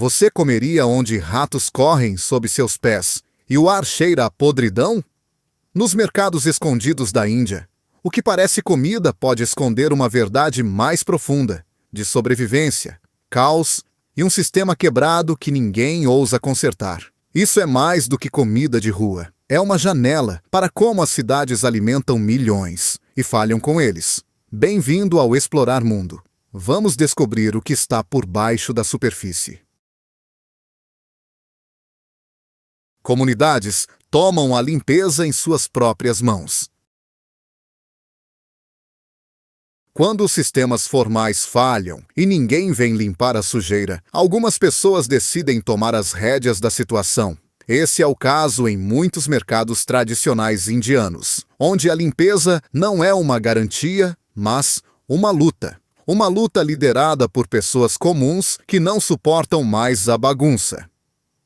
Você comeria onde ratos correm sob seus pés e o ar cheira a podridão? Nos mercados escondidos da Índia, o que parece comida pode esconder uma verdade mais profunda, de sobrevivência, caos e um sistema quebrado que ninguém ousa consertar. Isso é mais do que comida de rua. É uma janela para como as cidades alimentam milhões e falham com eles. Bem-vindo ao Explorar Mundo. Vamos descobrir o que está por baixo da superfície. Comunidades tomam a limpeza em suas próprias mãos. Quando os sistemas formais falham e ninguém vem limpar a sujeira, algumas pessoas decidem tomar as rédeas da situação. Esse é o caso em muitos mercados tradicionais indianos, onde a limpeza não é uma garantia, mas uma luta. Uma luta liderada por pessoas comuns que não suportam mais a bagunça.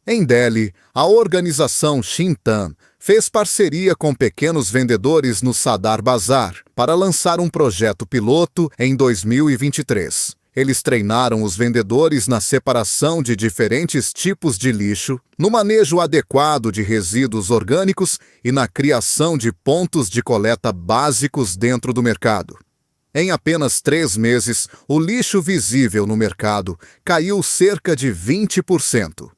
Em Delhi, a organização Shintan fez parceria com pequenos vendedores no Sadar Bazar para lançar um projeto piloto em 2023. Eles treinaram os vendedores na separação de diferentes tipos de lixo, no manejo adequado de resíduos orgânicos e na criação de pontos de coleta básicos dentro do mercado. Em apenas 3 meses, o lixo visível no mercado caiu cerca de 20%.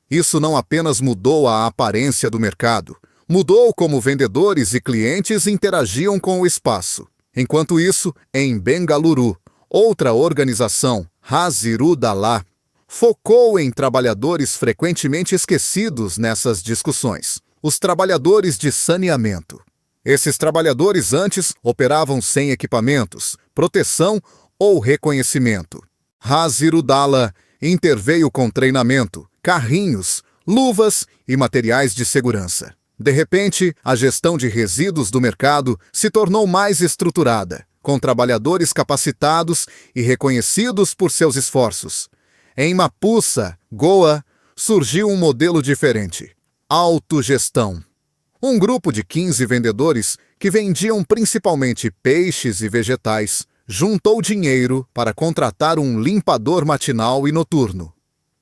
Isso não apenas mudou a aparência do mercado, mudou como vendedores e clientes interagiam com o espaço. Enquanto isso, em Bengaluru, outra organização, Haziru Dala, focou em trabalhadores frequentemente esquecidos nessas discussões, os trabalhadores de saneamento. Esses trabalhadores antes operavam sem equipamentos, proteção ou reconhecimento. Haziru Dala interveio com treinamento, carrinhos, luvas e materiais de segurança. De repente, a gestão de resíduos do mercado se tornou mais estruturada, com trabalhadores capacitados e reconhecidos por seus esforços. Em Mapusa, Goa, surgiu um modelo diferente: autogestão. Um grupo de 15 vendedores que vendiam principalmente peixes e vegetais juntou dinheiro para contratar um limpador matinal e noturno.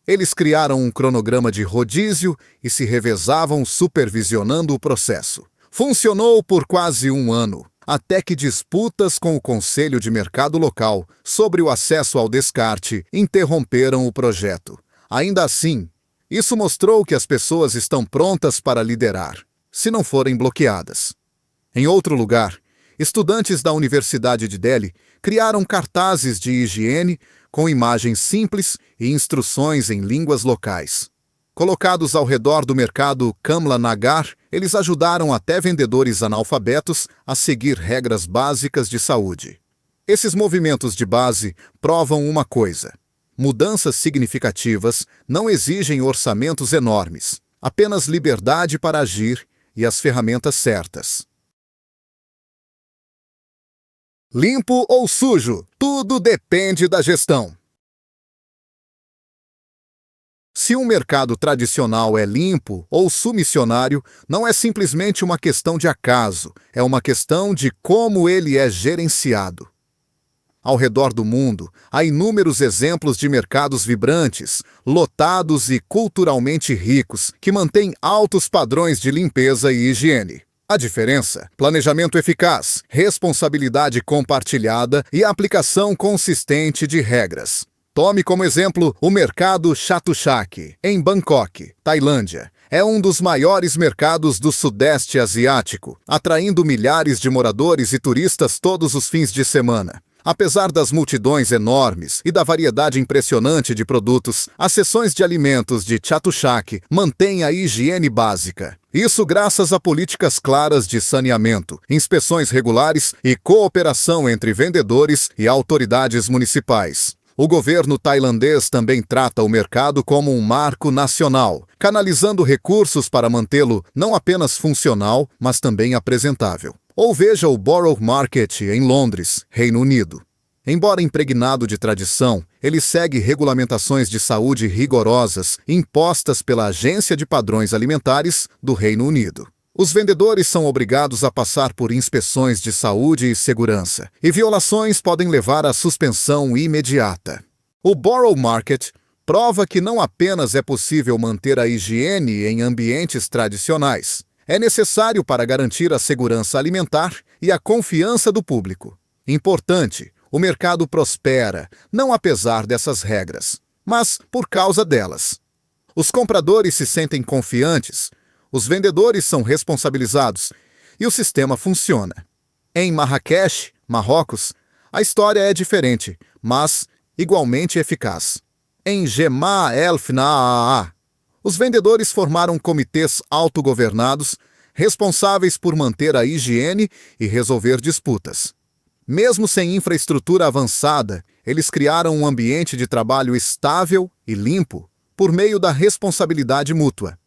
Eles criaram um cronograma de rodízio e se revezavam supervisionando o processo. Funcionou por quase 1 ano, até que disputas com o Conselho de Mercado local sobre o acesso ao descarte interromperam o projeto. Ainda assim, isso mostrou que as pessoas estão prontas para liderar, se não forem bloqueadas. Em outro lugar, estudantes da Universidade de Delhi criaram cartazes de higiene com imagens simples e instruções em línguas locais. Colocados ao redor do mercado Kamla Nagar, eles ajudaram até vendedores analfabetos a seguir regras básicas de saúde. Esses movimentos de base provam uma coisa: mudanças significativas não exigem orçamentos enormes, apenas liberdade para agir e as ferramentas certas. Limpo ou sujo, tudo depende da gestão. Se um mercado tradicional é limpo ou submissionário, não é simplesmente uma questão de acaso, é uma questão de como ele é gerenciado. Ao redor do mundo, há inúmeros exemplos de mercados vibrantes, lotados e culturalmente ricos, que mantêm altos padrões de limpeza e higiene. A diferença: planejamento eficaz, responsabilidade compartilhada e aplicação consistente de regras. Tome como exemplo o mercado Chatuchak, em Bangkok, Tailândia. É um dos maiores mercados do Sudeste Asiático, atraindo milhares de moradores e turistas todos os fins de semana. Apesar das multidões enormes e da variedade impressionante de produtos, as seções de alimentos de Chatuchak mantêm a higiene básica. Isso graças a políticas claras de saneamento, inspeções regulares e cooperação entre vendedores e autoridades municipais. O governo tailandês também trata o mercado como um marco nacional, canalizando recursos para mantê-lo não apenas funcional, mas também apresentável. Ou veja o Borough Market em Londres, Reino Unido. Embora impregnado de tradição, ele segue regulamentações de saúde rigorosas impostas pela Agência de Padrões Alimentares do Reino Unido. Os vendedores são obrigados a passar por inspeções de saúde e segurança, e violações podem levar à suspensão imediata. O Borough Market prova que não apenas é possível manter a higiene em ambientes tradicionais, é necessário para garantir a segurança alimentar e a confiança do público. Importante, o mercado prospera, não apesar dessas regras, mas por causa delas. Os compradores se sentem confiantes, os vendedores são responsabilizados e o sistema funciona. Em Marrakech, Marrocos, a história é diferente, mas igualmente eficaz. Em Jemaa El Fnaa, os vendedores formaram comitês autogovernados responsáveis por manter a higiene e resolver disputas. Mesmo sem infraestrutura avançada, eles criaram um ambiente de trabalho estável e limpo por meio da responsabilidade mútua.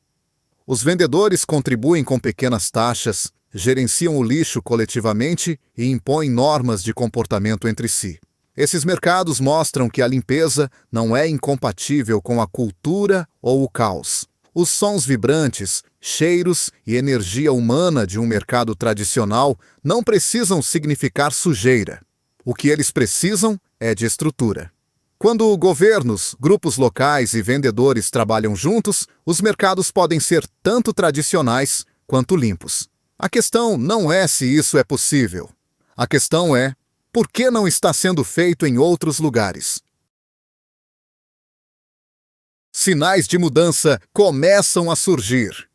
Os vendedores contribuem com pequenas taxas, gerenciam o lixo coletivamente e impõem normas de comportamento entre si. Esses mercados mostram que a limpeza não é incompatível com a cultura ou o caos. Os sons vibrantes, cheiros e energia humana de um mercado tradicional não precisam significar sujeira. O que eles precisam é de estrutura. Quando governos, grupos locais e vendedores trabalham juntos, os mercados podem ser tanto tradicionais quanto limpos. A questão não é se isso é possível. A questão é, por que não está sendo feito em outros lugares? Sinais de mudança começam a surgir.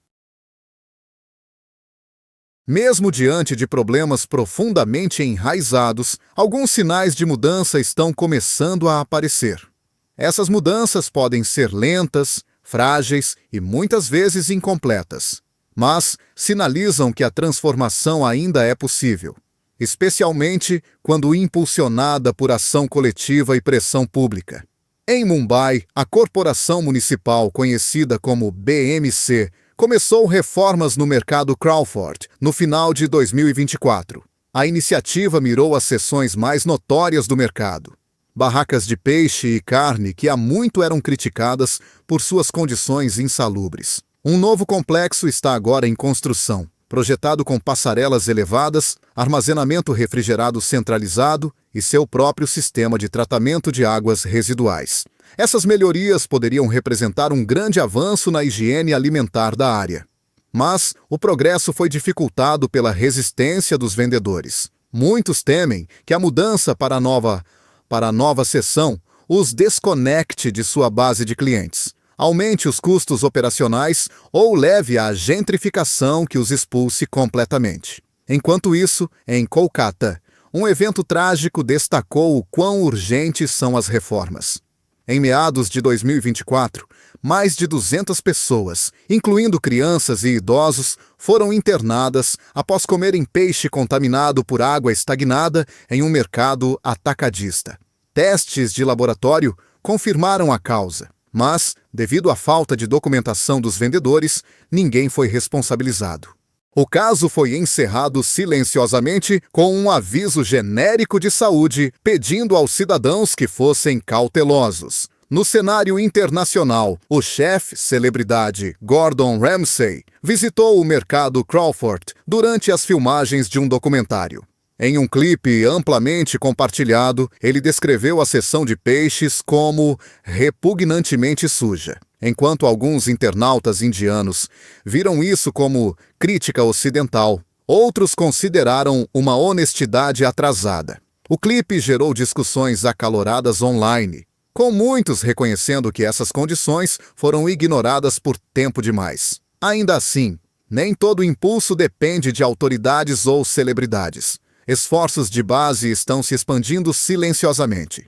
Mesmo diante de problemas profundamente enraizados, alguns sinais de mudança estão começando a aparecer. Essas mudanças podem ser lentas, frágeis e muitas vezes incompletas, mas sinalizam que a transformação ainda é possível, especialmente quando impulsionada por ação coletiva e pressão pública. Em Mumbai, a corporação municipal conhecida como BMC começou reformas no mercado Crawford no final de 2024. A iniciativa mirou as seções mais notórias do mercado. Barracas de peixe e carne que há muito eram criticadas por suas condições insalubres. Um novo complexo está agora em construção, projetado com passarelas elevadas, armazenamento refrigerado centralizado e seu próprio sistema de tratamento de águas residuais. Essas melhorias poderiam representar um grande avanço na higiene alimentar da área. Mas o progresso foi dificultado pela resistência dos vendedores. Muitos temem que a mudança para a nova seção os desconecte de sua base de clientes, aumente os custos operacionais ou leve à gentrificação que os expulse completamente. Enquanto isso, em Kolkata, um evento trágico destacou o quão urgentes são as reformas. Em meados de 2024, mais de 200 pessoas, incluindo crianças e idosos, foram internadas após comerem peixe contaminado por água estagnada em um mercado atacadista. Testes de laboratório confirmaram a causa, mas, devido à falta de documentação dos vendedores, ninguém foi responsabilizado. O caso foi encerrado silenciosamente com um aviso genérico de saúde pedindo aos cidadãos que fossem cautelosos. No cenário internacional, o chefe celebridade Gordon Ramsay visitou o mercado Crawford durante as filmagens de um documentário. Em um clipe amplamente compartilhado, ele descreveu a seção de peixes como repugnantemente suja, enquanto alguns internautas indianos viram isso como crítica ocidental. Outros consideraram uma honestidade atrasada. O clipe gerou discussões acaloradas online, com muitos reconhecendo que essas condições foram ignoradas por tempo demais. Ainda assim, nem todo impulso depende de autoridades ou celebridades. Esforços de base estão se expandindo silenciosamente.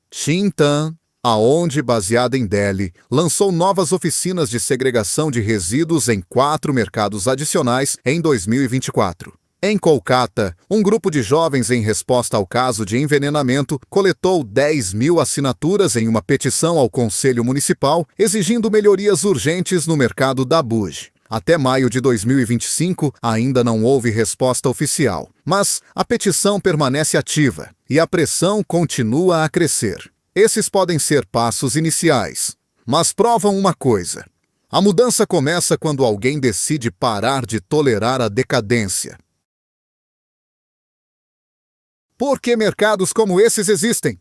Shintan, a ONG baseada em Delhi, lançou novas oficinas de segregação de resíduos em 4 mercados adicionais em 2024. Em Kolkata, um grupo de jovens em resposta ao caso de envenenamento coletou 10.000 assinaturas em uma petição ao Conselho Municipal exigindo melhorias urgentes no mercado da Bhuj. Até maio de 2025, ainda não houve resposta oficial, mas a petição permanece ativa e a pressão continua a crescer. Esses podem ser passos iniciais, mas provam uma coisa: a mudança começa quando alguém decide parar de tolerar a decadência. Por que mercados como esses existem?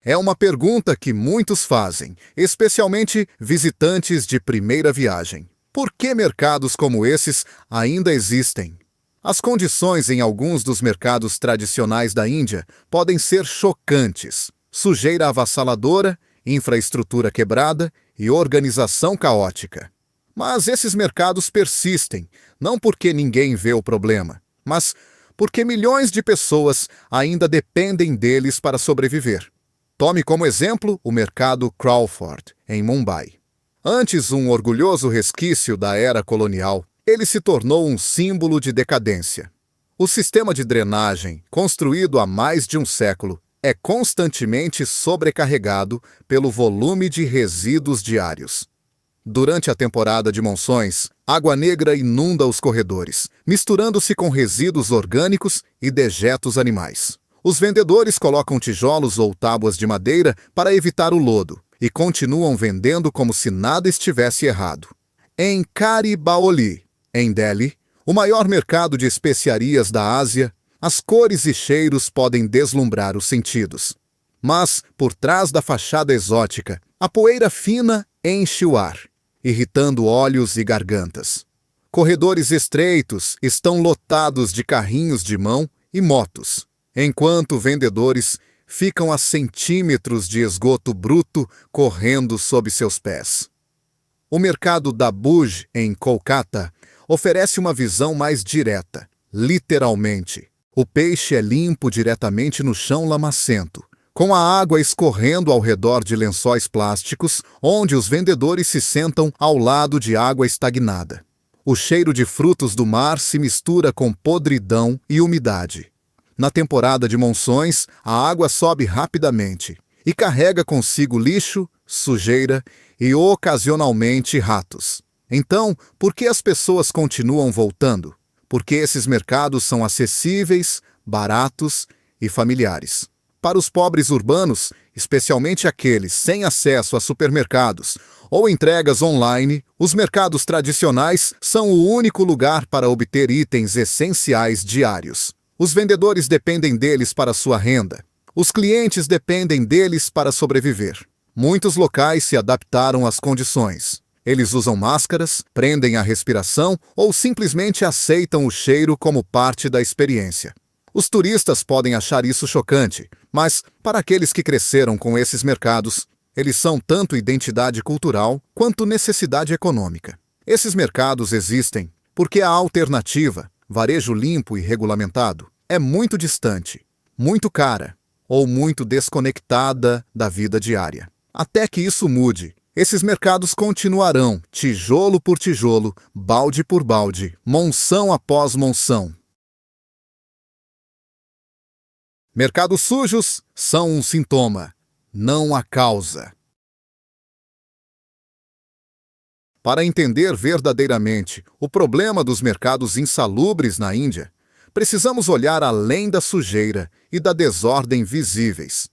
É uma pergunta que muitos fazem, especialmente visitantes de primeira viagem. Por que mercados como esses ainda existem? As condições em alguns dos mercados tradicionais da Índia podem ser chocantes. Sujeira avassaladora, infraestrutura quebrada e organização caótica. Mas esses mercados persistem, não porque ninguém vê o problema, mas porque milhões de pessoas ainda dependem deles para sobreviver. Tome como exemplo o mercado Crawford, em Mumbai. Antes um orgulhoso resquício da era colonial, ele se tornou um símbolo de decadência. O sistema de drenagem, construído há mais de um século, é constantemente sobrecarregado pelo volume de resíduos diários. Durante a temporada de monções, água negra inunda os corredores, misturando-se com resíduos orgânicos e dejetos animais. Os vendedores colocam tijolos ou tábuas de madeira para evitar o lodo e continuam vendendo como se nada estivesse errado. Em Kari-Baoli, em Delhi, o maior mercado de especiarias da Ásia, as cores e cheiros podem deslumbrar os sentidos. Mas, por trás da fachada exótica, a poeira fina enche o ar, irritando olhos e gargantas. Corredores estreitos estão lotados de carrinhos de mão e motos, enquanto vendedores ficam a centímetros de esgoto bruto correndo sob seus pés. O mercado da Bhuj, em Kolkata, oferece uma visão mais direta, literalmente. O peixe é limpo diretamente no chão lamacento, com a água escorrendo ao redor de lençóis plásticos, onde os vendedores se sentam ao lado de água estagnada. O cheiro de frutos do mar se mistura com podridão e umidade. Na temporada de monções, a água sobe rapidamente e carrega consigo lixo, sujeira e, ocasionalmente, ratos. Então, por que as pessoas continuam voltando? Porque esses mercados são acessíveis, baratos e familiares. Para os pobres urbanos, especialmente aqueles sem acesso a supermercados ou entregas online, os mercados tradicionais são o único lugar para obter itens essenciais diários. Os vendedores dependem deles para sua renda. Os clientes dependem deles para sobreviver. Muitos locais se adaptaram às condições. Eles usam máscaras, prendem a respiração ou simplesmente aceitam o cheiro como parte da experiência. Os turistas podem achar isso chocante, mas, para aqueles que cresceram com esses mercados, eles são tanto identidade cultural quanto necessidade econômica. Esses mercados existem porque a alternativa, varejo limpo e regulamentado, é muito distante, muito cara ou muito desconectada da vida diária. Até que isso mude, esses mercados continuarão, tijolo por tijolo, balde por balde, monção após monção. Mercados sujos são um sintoma, não a causa. Para entender verdadeiramente o problema dos mercados insalubres na Índia, precisamos olhar além da sujeira e da desordem visíveis.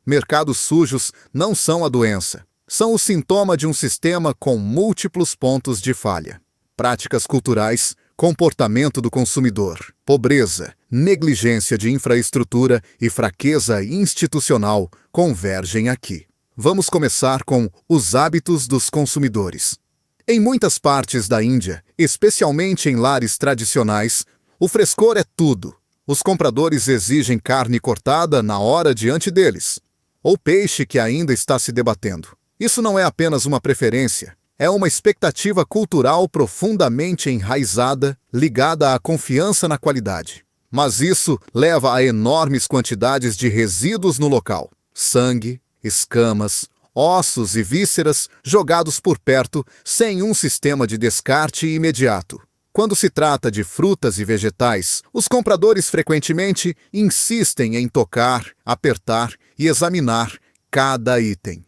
Mercados sujos não são a doença, são o sintoma de um sistema com múltiplos pontos de falha. Práticas culturais, comportamento do consumidor, pobreza, negligência de infraestrutura e fraqueza institucional convergem aqui. Vamos começar com os hábitos dos consumidores. Em muitas partes da Índia, especialmente em lares tradicionais, o frescor é tudo. Os compradores exigem carne cortada na hora diante deles, ou peixe que ainda está se debatendo. Isso não é apenas uma preferência, é uma expectativa cultural profundamente enraizada, ligada à confiança na qualidade. Mas isso leva a enormes quantidades de resíduos no local. Sangue, escamas, ossos e vísceras jogados por perto sem um sistema de descarte imediato. Quando se trata de frutas e vegetais, os compradores frequentemente insistem em tocar, apertar e examinar cada item.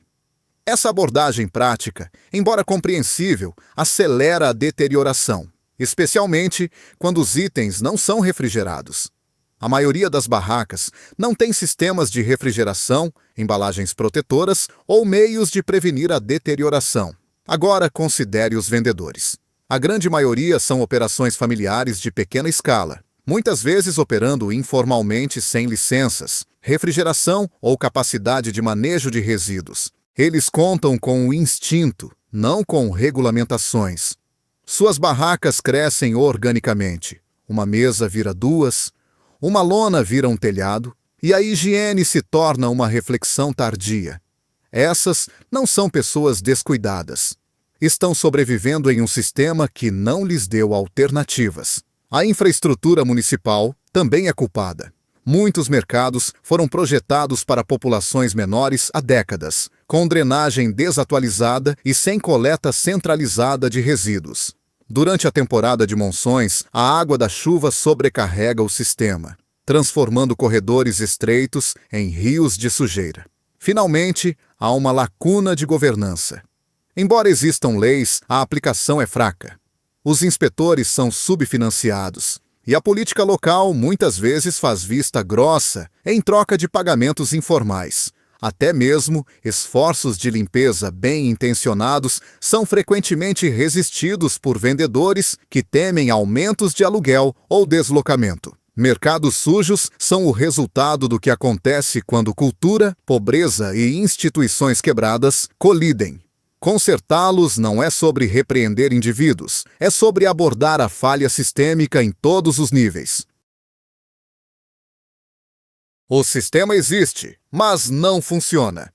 Essa abordagem prática, embora compreensível, acelera a deterioração, especialmente quando os itens não são refrigerados. A maioria das barracas não tem sistemas de refrigeração, embalagens protetoras ou meios de prevenir a deterioração. Agora considere os vendedores. A grande maioria são operações familiares de pequena escala. muitas vezes operando informalmente sem licenças, refrigeração ou capacidade de manejo de resíduos. Eles contam com o instinto, não com regulamentações. Suas barracas crescem organicamente. Uma mesa vira duas, uma lona vira um telhado, e a higiene se torna uma reflexão tardia. Essas não são pessoas descuidadas. Estão sobrevivendo em um sistema que não lhes deu alternativas. A infraestrutura municipal também é culpada. Muitos mercados foram projetados para populações menores há décadas, com drenagem desatualizada e sem coleta centralizada de resíduos. Durante a temporada de monções, a água da chuva sobrecarrega o sistema, transformando corredores estreitos em rios de sujeira. Finalmente, há uma lacuna de governança. Embora existam leis, a aplicação é fraca. Os inspetores são subfinanciados, e a política local muitas vezes faz vista grossa em troca de pagamentos informais. Até mesmo esforços de limpeza bem intencionados são frequentemente resistidos por vendedores que temem aumentos de aluguel ou deslocamento. Mercados sujos são o resultado do que acontece quando cultura, pobreza e instituições quebradas colidem. Consertá-los não é sobre repreender indivíduos, é sobre abordar a falha sistêmica em todos os níveis. O sistema existe, mas não funciona.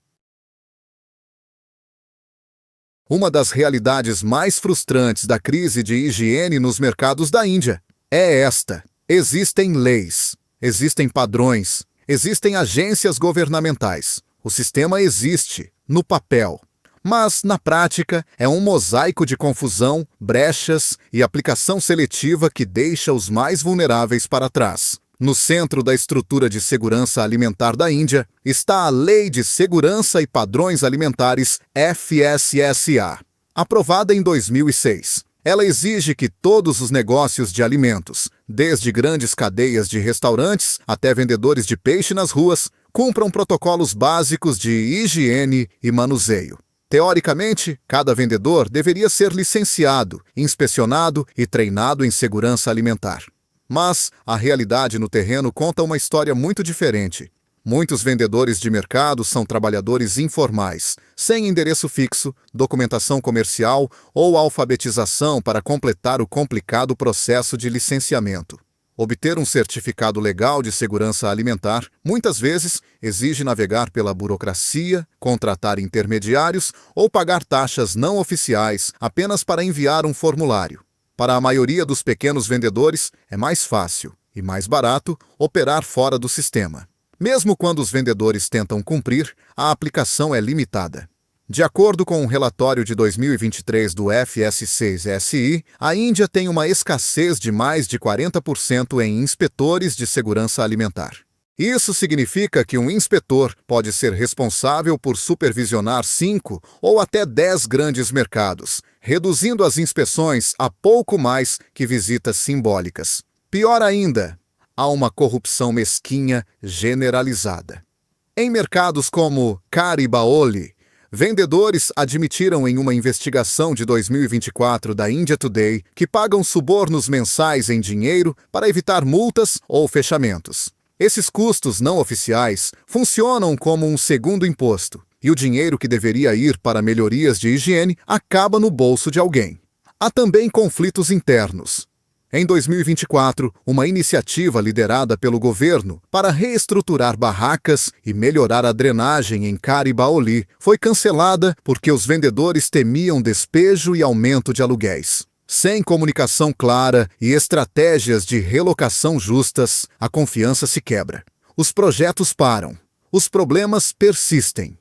Uma das realidades mais frustrantes da crise de higiene nos mercados da Índia é esta. Existem leis, existem padrões, existem agências governamentais. O sistema existe, no papel. Mas, na prática, é um mosaico de confusão, brechas e aplicação seletiva que deixa os mais vulneráveis para trás. No centro da estrutura de segurança alimentar da Índia está a Lei de Segurança e Padrões Alimentares FSSA, aprovada em 2006. Ela exige que todos os negócios de alimentos, desde grandes cadeias de restaurantes até vendedores de peixe nas ruas, cumpram protocolos básicos de higiene e manuseio. Teoricamente, cada vendedor deveria ser licenciado, inspecionado e treinado em segurança alimentar. Mas a realidade no terreno conta uma história muito diferente. Muitos vendedores de mercado são trabalhadores informais, sem endereço fixo, documentação comercial ou alfabetização para completar o complicado processo de licenciamento. Obter um certificado legal de segurança alimentar, muitas vezes, exige navegar pela burocracia, contratar intermediários ou pagar taxas não oficiais apenas para enviar um formulário. Para a maioria dos pequenos vendedores, é mais fácil e mais barato operar fora do sistema. Mesmo quando os vendedores tentam cumprir, a aplicação é limitada. De acordo com um relatório de 2023 do FSC-SI, a Índia tem uma escassez de mais de 40% em inspetores de segurança alimentar. Isso significa que um inspetor pode ser responsável por supervisionar 5 ou até 10 grandes mercados, reduzindo as inspeções a pouco mais que visitas simbólicas. Pior ainda, há uma corrupção mesquinha generalizada. Em mercados como Garibaoli, vendedores admitiram em uma investigação de 2024 da India Today que pagam subornos mensais em dinheiro para evitar multas ou fechamentos. Esses custos não oficiais funcionam como um segundo imposto, e o dinheiro que deveria ir para melhorias de higiene acaba no bolso de alguém. Há também conflitos internos. Em 2024, uma iniciativa liderada pelo governo para reestruturar barracas e melhorar a drenagem em Garibaoli foi cancelada porque os vendedores temiam despejo e aumento de aluguéis. Sem comunicação clara e estratégias de relocação justas, a confiança se quebra. Os projetos param. Os problemas persistem.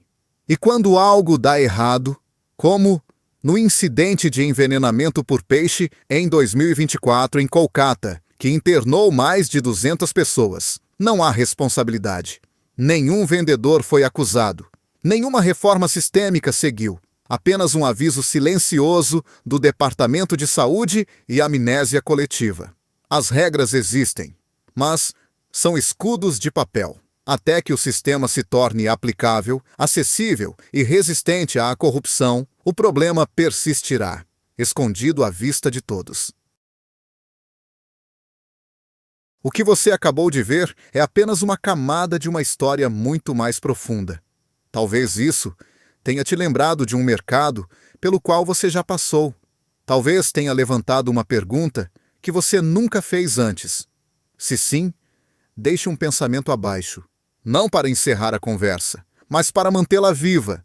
E quando algo dá errado, como no incidente de envenenamento por peixe em 2024 em Kolkata, que internou mais de 200 pessoas, não há responsabilidade. Nenhum vendedor foi acusado. Nenhuma reforma sistêmica seguiu. Apenas um aviso silencioso do Departamento de Saúde e amnésia coletiva. As regras existem, mas são escudos de papel. Até que o sistema se torne aplicável, acessível e resistente à corrupção, o problema persistirá, escondido à vista de todos. O que você acabou de ver é apenas uma camada de uma história muito mais profunda. Talvez isso tenha te lembrado de um mercado pelo qual você já passou. Talvez tenha levantado uma pergunta que você nunca fez antes. Se sim, deixe um pensamento abaixo. Não para encerrar a conversa, mas para mantê-la viva.